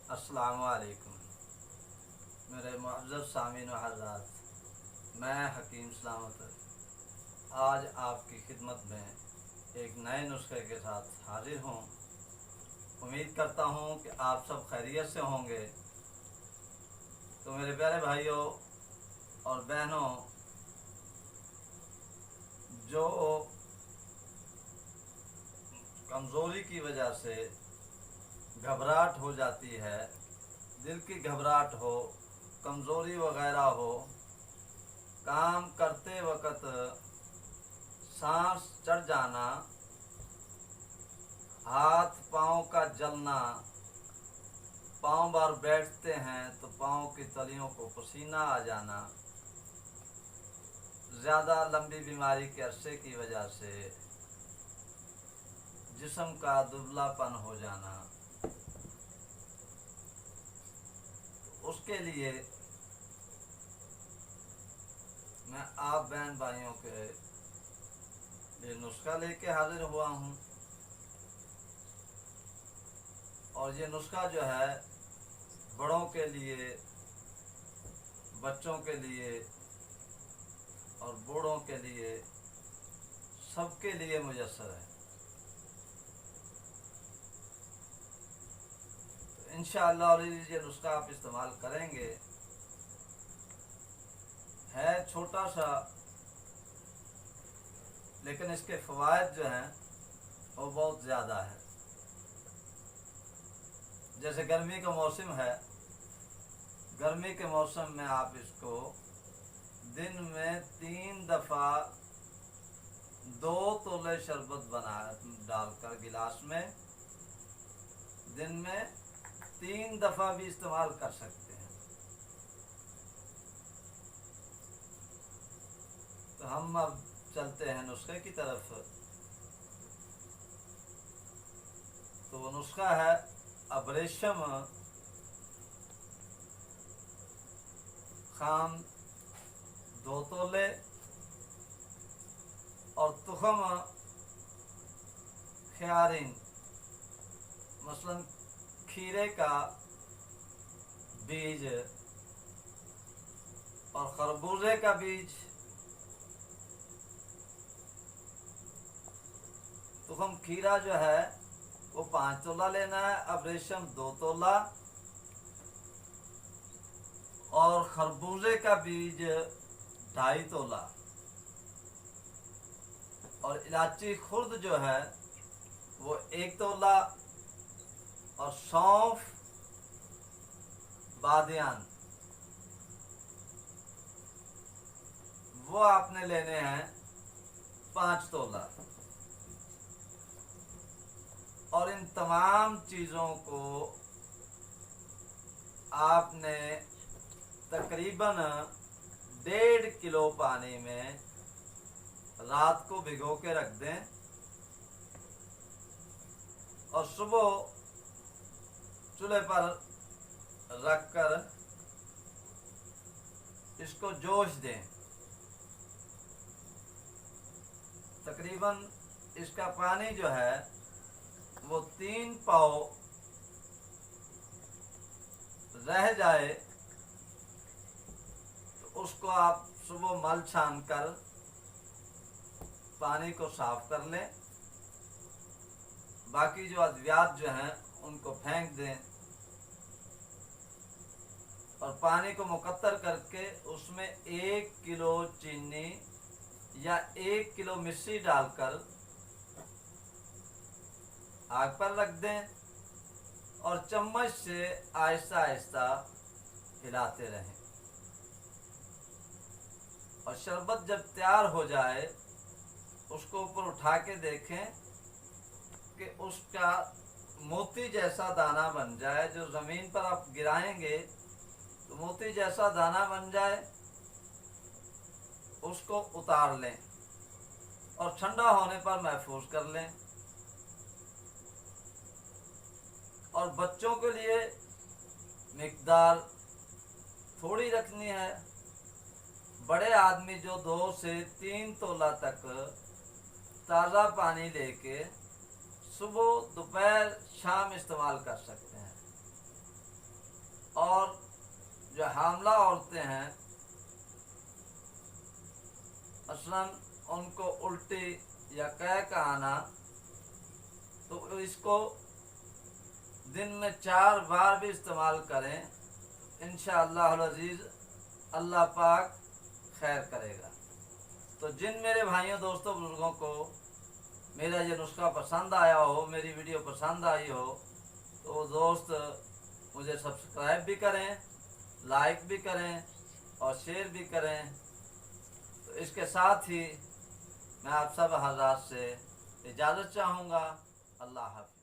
अस्सलामु अलैकुम मेरे मुअज़्ज़ज़ सामीन व हज़रात। मैं हकीम सलामत आज आपकी खिदमत में एक नए नुस्खे के साथ हाजिर हूँ। उम्मीद करता हूँ कि आप सब खैरियत से होंगे। तो मेरे प्यारे भाइयों और बहनों, जो कमज़ोरी की वजह से घबराहट हो जाती है, दिल की घबराहट हो, कमज़ोरी वगैरह हो, काम करते वक्त सांस चढ़ जाना, हाथ पाँव का जलना, पाँव बार बैठते हैं तो पाँव की तलियों को पसीना आ जाना, ज़्यादा लंबी बीमारी के अरसे की वजह से जिस्म का दुबलापन हो जाना, उसके लिए मैं आप बहन भाइयों के लिए नुस्खा लेके हाजिर हुआ हूँ। और ये नुस्खा जो है बड़ों के लिए, बच्चों के लिए और बूढ़ों के लिए, सबके लिए मुयस्सर है। तो इंशाअल्लाह ये नुस्खा आप इस्तेमाल करेंगे। है छोटा सा, लेकिन इसके फ़वाइद जो हैं वो बहुत ज़्यादा है। जैसे गर्मी का मौसम है, गर्मी के मौसम में आप इसको दिन में 3 दफ़ा 2 तोले शरबत बना डालकर गिलास में दिन में 3 दफ़ा भी इस्तेमाल कर सकते हैं। तो हम अब चलते हैं नुस्खे की तरफ। तो वो नुस्खा है अबरेशम खाम 2 तोले और तुखम ख्यारिन, मसलन खीरे का बीज और खरबूजे का बीज। तुखम खीरा जो है वो 5 तोला लेना है, अबरेशम 2 तोला और खरबूजे का बीज 2.5 तोला और इलायची खुर्द जो है वो 1 तोला और सौंफ, बादियान वो आपने लेने हैं 5 तोला। और इन तमाम चीज़ों को आपने तकरीबन 1.5 किलो पानी में रात को भिगो के रख दें और सुबह चूल्हे पर रखकर इसको जोश दें। तकरीबन इसका पानी जो है वो 3 पाव रह जाए तो उसको आप सुबह मल छान कर पानी को साफ कर लें। बाकी जो अद्वियात जो हैं उनको फेंक दें और पानी को मुकत्तर करके उसमें 1 किलो चीनी या 1 किलो मिश्री डालकर आग पर रख दें और चम्मच से आहिस्ता आहिस्ता हिलाते रहें। और शरबत जब तैयार हो जाए उसको ऊपर उठा के देखें कि उसका मोती जैसा दाना बन जाए। जो ज़मीन पर आप गिराएंगे तो मोती जैसा दाना बन जाए, उसको उतार लें और ठंडा होने पर महफूज कर लें। और बच्चों के लिए मिकदार थोड़ी रखनी है। बड़े आदमी जो 2 से 3 तोला तक ताज़ा पानी लेके सुबह दोपहर शाम इस्तेमाल कर सकते हैं। हामला औरतें हैं, मसलन उनको उल्टी या कह का आना, तो इसको दिन में 4 बार भी इस्तेमाल करें, इंशाअल्लाह अज़ीज़ अल्लाह पाक खैर करेगा। तो जिन मेरे भाइयों दोस्तों बुजुर्गों को मेरा ये नुस्खा पसंद आया हो, मेरी वीडियो पसंद आई हो, तो वो दोस्त मुझे सब्सक्राइब भी करें, लाइक भी करें और शेयर भी करें। तो इसके साथ ही मैं आप सब हज़रात से इजाज़त चाहूँगा। अल्लाह हाफ़िज़।